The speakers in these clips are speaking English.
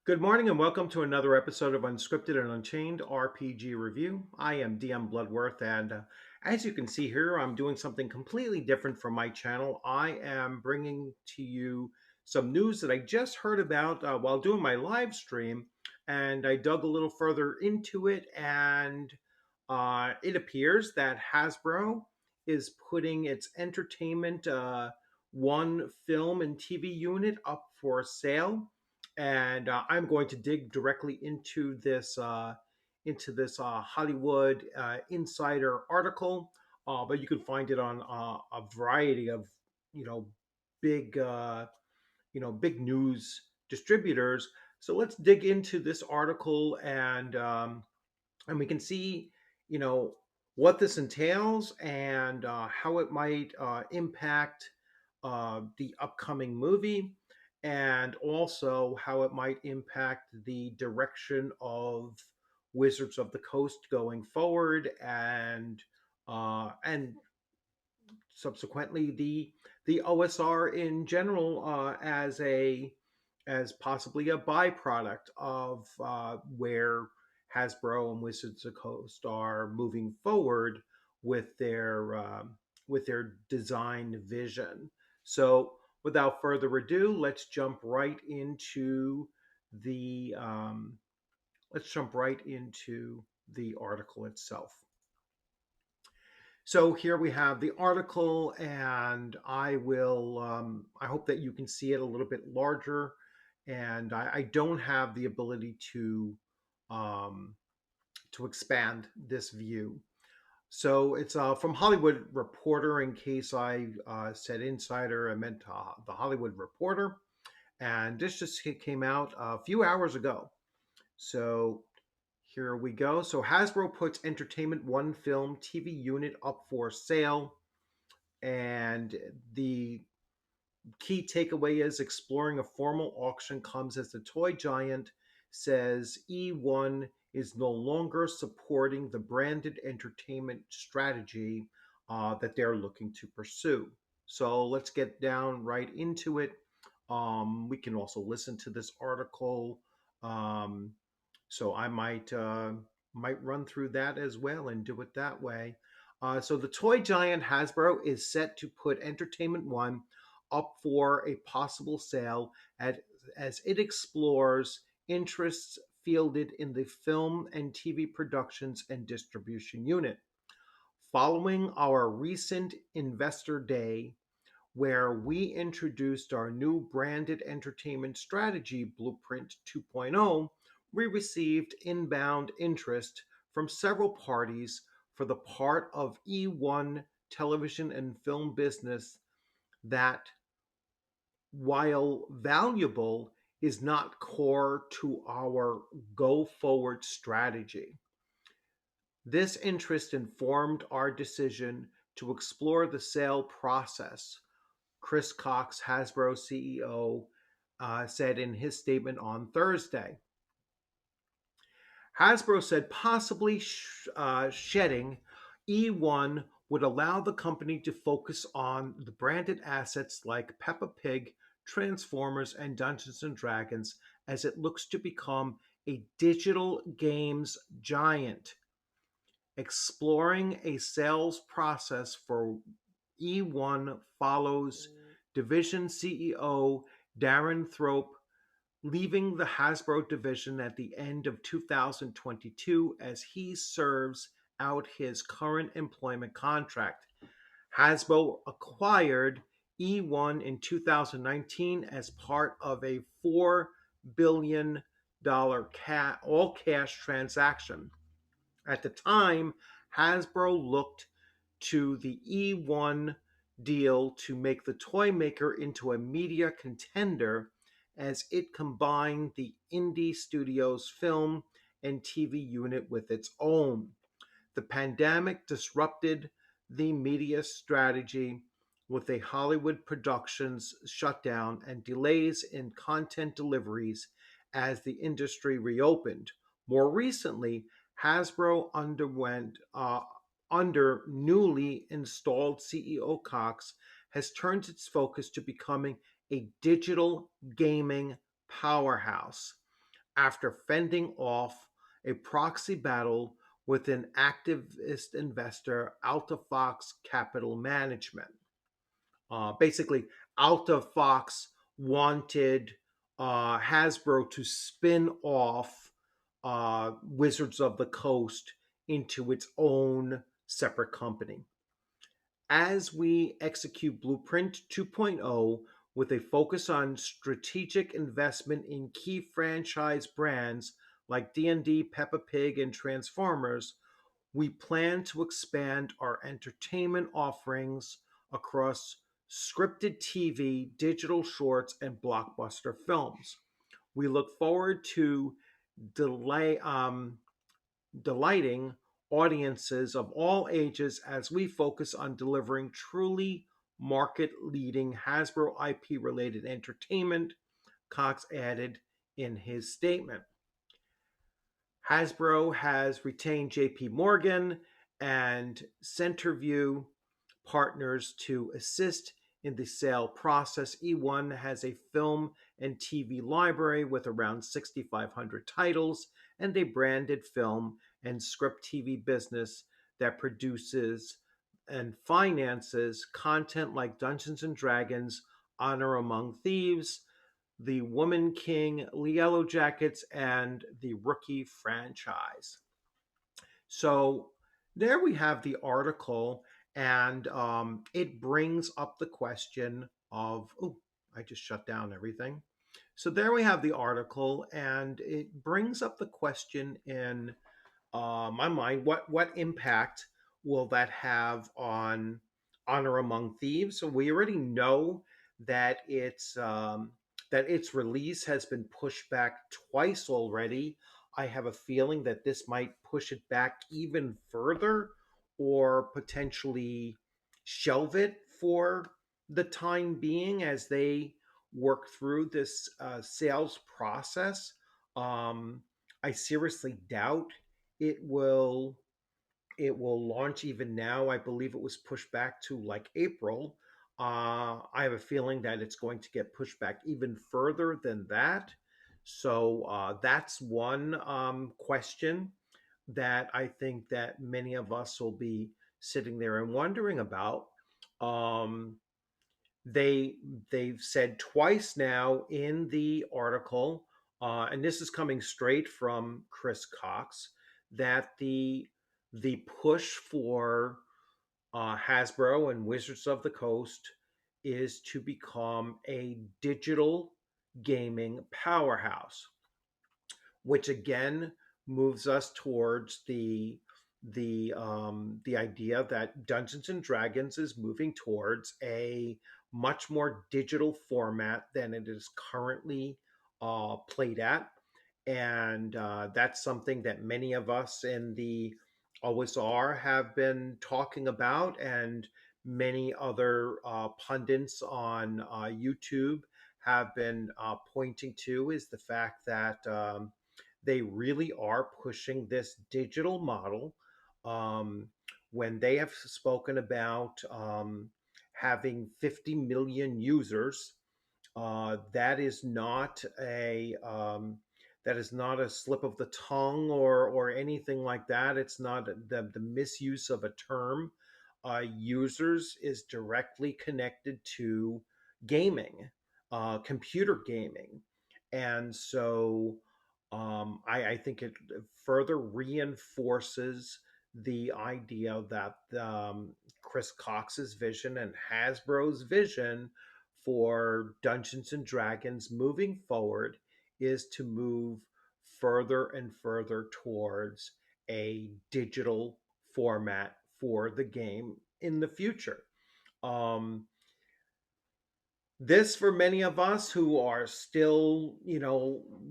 Good morning and welcome to another episode of Unscripted and Unchained RPG Review. I am DM Bloodworth, and as you can see here, I'm doing something completely different from my channel. I am bringing to you some news that I just heard about while doing my live stream, and I dug a little further into it, and it appears that Hasbro is putting its entertainment one film and TV unit up for sale, and I'm going to dig directly into this Hollywood Insider article. But you can find it on a variety of you know big big news distributors. So let's dig into this article, and we can see you know what this entails and how it might impact the upcoming movie, and also how it might impact the direction of Wizards of the Coast going forward, and subsequently the OSR in general, as possibly a byproduct of where Hasbro and Wizards of the Coast are moving forward with their design vision. So, without further ado, the let's jump right into the article itself. So here we have the article, and I hope that you can see it a little bit larger. And I don't have the ability um, to expand this view. So it's from Hollywood Reporter. In case I said Insider, I meant the Hollywood Reporter. And this just came out a few hours ago. So here we go. So Hasbro puts Entertainment One film TV unit up for sale, and the key takeaway is exploring a formal auction comes as the toy giant says E1 is no longer supporting the branded entertainment strategy that they're looking to pursue. So let's get down right into it. We can also listen to this article. Um, so I might run through that as well and do it that way. So the toy giant Hasbro is set to put Entertainment One up for a possible sale as it explores interests fielded in the film and TV productions and distribution unit. Following our recent Investor Day, where we introduced our new branded entertainment strategy Blueprint 2.0, we received inbound interest from several parties for the part of E1 television and film business that, while valuable, is not core to our go forward strategy. This interest informed our decision to explore the sale process, Chris Cox, Hasbro CEO, said in his statement on Thursday. Hasbro said possibly shedding E1 would allow the company to focus on the branded assets like Peppa Pig, Transformers, and Dungeons and Dragons as it looks to become a digital games giant. Exploring a sales process for E1 follows division CEO Darren Thrope leaving the Hasbro division at the end of 2022 as he serves out his current employment contract. Hasbro acquired E1 in 2019 as part of a $4 billion all cash transaction. At the time, Hasbro looked to the E1 deal to make the toy maker into a media contender as it combined the indie studio's film and TV unit with its own. The pandemic disrupted the media strategy with a Hollywood productions shutdown and delays in content deliveries as the industry reopened. More recently, Hasbro underwent under newly installed CEO Cox has turned its focus to becoming a digital gaming powerhouse. after fending off a proxy battle with an activist investor, Alta Fox Capital Management. Basically, Alta Fox wanted Hasbro to spin off Wizards of the Coast into its own separate company. As we execute Blueprint 2.0 with a focus on strategic investment in key franchise brands like D&D, Peppa Pig, and Transformers, we plan to expand our entertainment offerings across scripted TV, digital shorts, and blockbuster films. We look forward to delay, delighting audiences of all ages as we focus on delivering truly market leading Hasbro IP related entertainment, Cox added in his statement. Hasbro has retained JP Morgan and Centerview partners to assist in the sale process. E1 has a film and TV library with around 6,500 titles and a branded film and script TV business that produces and finances content like Dungeons and Dragons, Honor Among Thieves, the Woman King, Yellow Jackets, and the Rookie franchise. So there we have the article, and it brings up the question of, oh, I just shut down everything. So there we have the article, and it brings up the question in my mind: what impact will that have on Honor Among Thieves? So we already know that its release has been pushed back twice already. I have a feeling that this might push it back even further, or potentially shelve it for the time being as they work through this sales process. I seriously doubt it will launch even now. I believe it was pushed back to like April. I have a feeling that it's going to get pushed back even further than that. So that's one question that I think that many of us will be sitting there and wondering about. Um, they they've said twice now in the article, and this is coming straight from Chris Cox, that the push for Hasbro and Wizards of the Coast is to become a digital gaming powerhouse, which again moves us towards the idea that Dungeons and Dragons is moving towards a much more digital format than it is currently played at, and that's something that many of us in the OSR have been talking about, and many other pundits on YouTube have been pointing to, is the fact that they really are pushing this digital model. Um, when they have spoken about having 50 million users, that is not a slip of the tongue or anything like that. It's not the misuse of a term. Users is directly connected to gaming, computer gaming, and so I think it further reinforces the idea that Chris Cox's vision and Hasbro's vision for Dungeons and Dragons moving forward is to move further and further towards a digital format for the game in the future. Um, this, for many of us who are still,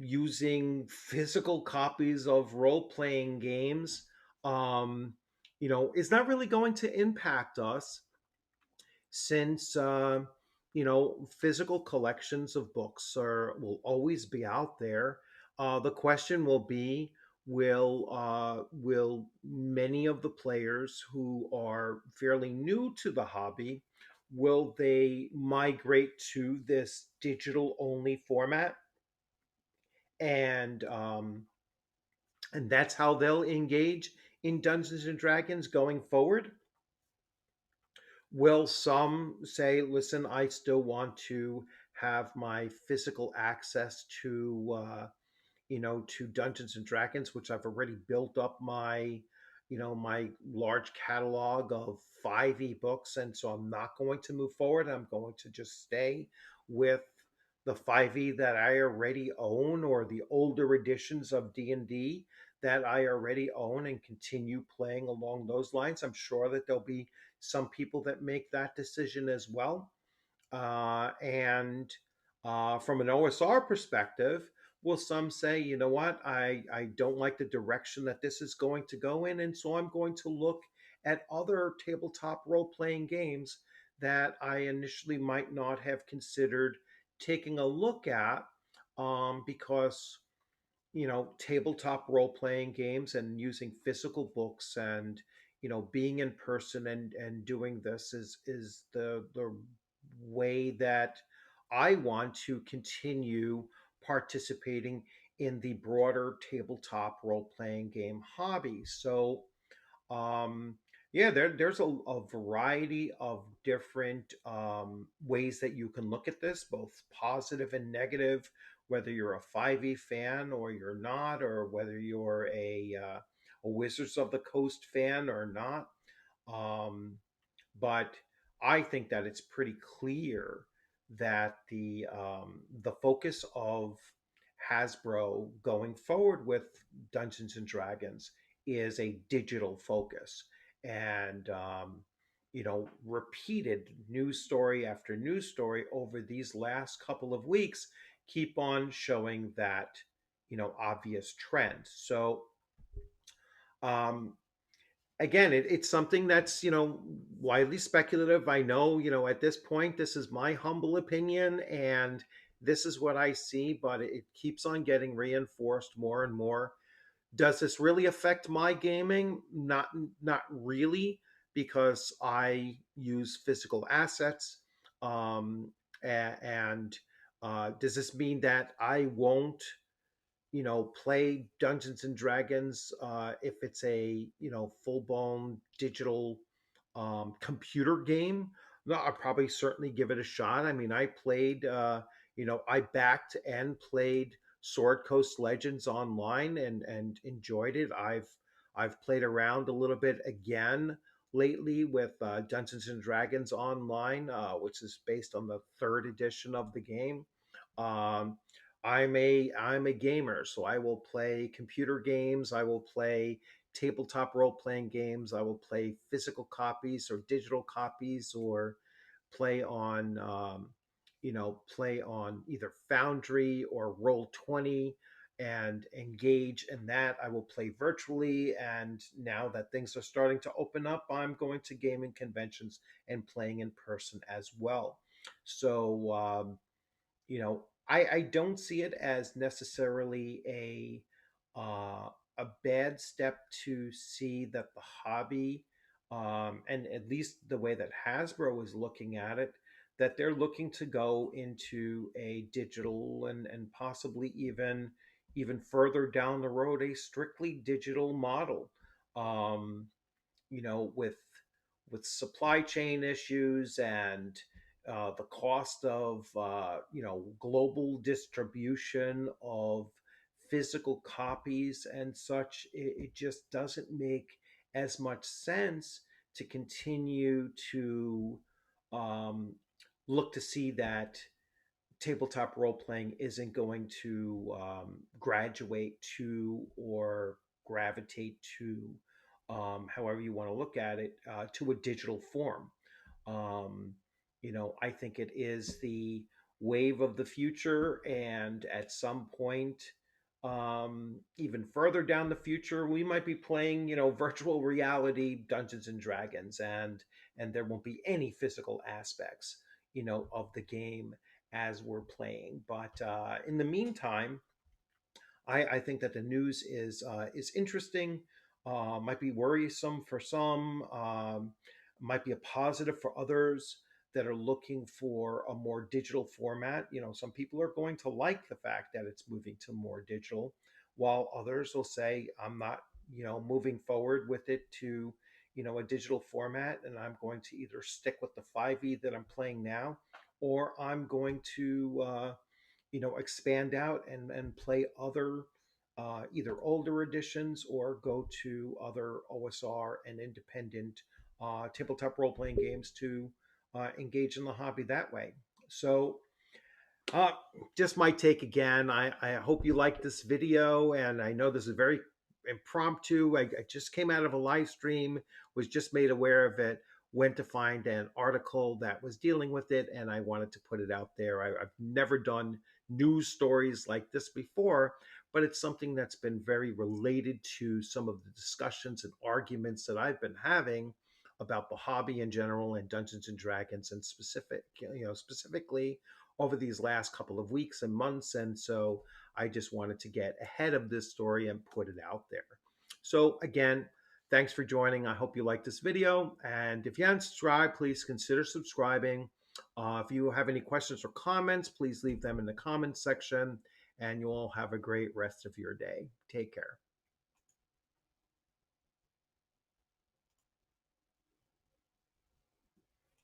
using physical copies of role playing games, um, is not really going to impact us, since physical collections of books will always be out there. The question will be, will many of the players who are fairly new to the hobby, will they migrate to this digital only format? and and that's how they'll engage in Dungeons and Dragons going forward. Will some say, listen, I still want to have my physical access to to Dungeons and Dragons, which I've already built up my, my large catalog of 5e books, and so I'm not going to move forward. I'm going to just stay with the 5e that I already own, or the older editions of D&D that I already own, and continue playing along those lines. I'm sure that there'll be some people that make that decision as well. And From an OSR perspective, will some say, you know what, I don't like the direction that this is going to go in, and so I'm going to look at other tabletop role playing games that I initially might not have considered taking a look at, because tabletop role playing games and using physical books, and being in person and doing this is the way that I want to continue participating in the broader tabletop role playing game hobby. So um, yeah, there's a variety of different ways that you can look at this, both positive and negative, whether you're a 5e fan or you're not, or whether you're a Wizards of the Coast fan or not. Um, but I think that it's pretty clear that the focus of Hasbro going forward with Dungeons and Dragons is a digital focus, and repeated news story after news story over these last couple of weeks keep on showing that obvious trend. So um, again, it's something that's widely speculative. I know at this point this is my humble opinion, and this is what I see, but it keeps on getting reinforced more and more. Does this really affect my gaming? Not really, because I use physical assets. um, and Does this mean that I won't play Dungeons and Dragons if it's a full blown digital computer game? No, I'll probably certainly give it a shot. I mean, I played, I backed and played Sword Coast Legends online and enjoyed it. I've played around a little bit again lately with Dungeons and Dragons online, which is based on the third edition of the game. Um, I'm a gamer, so I will play computer games. I will play tabletop role playing games. I will play physical copies or digital copies, or play on play on either Foundry or Roll 20 and engage in that. I will play virtually, and now that things are starting to open up, I'm going to gaming conventions and playing in person as well. So I don't see it as necessarily a bad step to see that the hobby, and at least the way that Hasbro is looking at it, that they're looking to go into a digital, and possibly even further down the road, a strictly digital model. Um, with supply chain issues and the cost of global distribution of physical copies and such, it just doesn't make as much sense to continue to um, look to see that tabletop role playing isn't going to graduate to, or gravitate to, however you want to look at it, to a digital form. Um, I think it is the wave of the future, and at some point, even further down the future, we might be playing, virtual reality Dungeons and Dragons, and there won't be any physical aspects, of the game as we're playing. But in the meantime, I think that the news is interesting. Might be worrisome for some. Might be a positive for others. that are looking for a more digital format. You know, some people are going to like the fact that it's moving to more digital, while others will say, I'm not, moving forward with it to, a digital format, and I'm going to either stick with the 5e that I'm playing now, or I'm going to, expand out and play other either older editions or go to other OSR and independent tabletop role playing games to engage in the hobby that way. So, uh, just my take again. I hope you like this video, and I know this is very impromptu. I just came out of a live stream, was just made aware of it, went to find an article that was dealing with it, and I wanted to put it out there. I've never done news stories like this before, but it's something that's been very related to some of the discussions and arguments that I've been having about the hobby in general and Dungeons and Dragons and specifically over these last couple of weeks and months. And so I just wanted to get ahead of this story and put it out there. So, again, thanks for joining. I hope you like this video. And if you haven't subscribed, please consider subscribing. If you have any questions or comments, please leave them in the comments section. And you all have a great rest of your day. Take care.